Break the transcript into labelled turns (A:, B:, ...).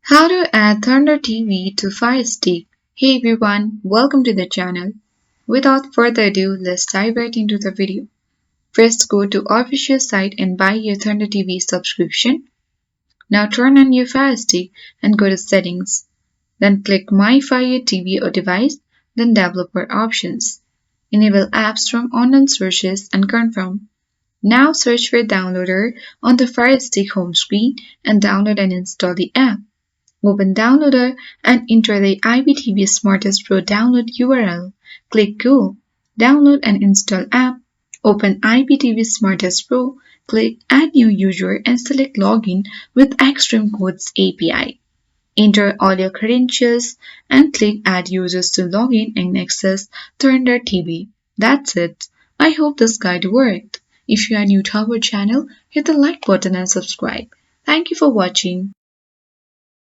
A: How to add Thunder TV to Firestick. Hey everyone, welcome to the channel. Without further ado, let's dive right into the video. First go to official site and buy your Thunder TV subscription. Now turn on your Firestick and go to settings. Then click My Fire TV or device, then developer options. Enable apps from online sources and confirm. Now search for downloader on the Firestick home screen and download and install the app. Open Downloader and enter the IPTV Smarters Pro download URL. Click Go. Download and install app. Open IPTV Smarters Pro. Click Add New User and select Login with Xtream Codes API. Enter all your credentials and click Add Users to login and access Thunder TV. That's it. I hope this guide worked. If you are new to our channel, hit the like button and subscribe. Thank you for watching.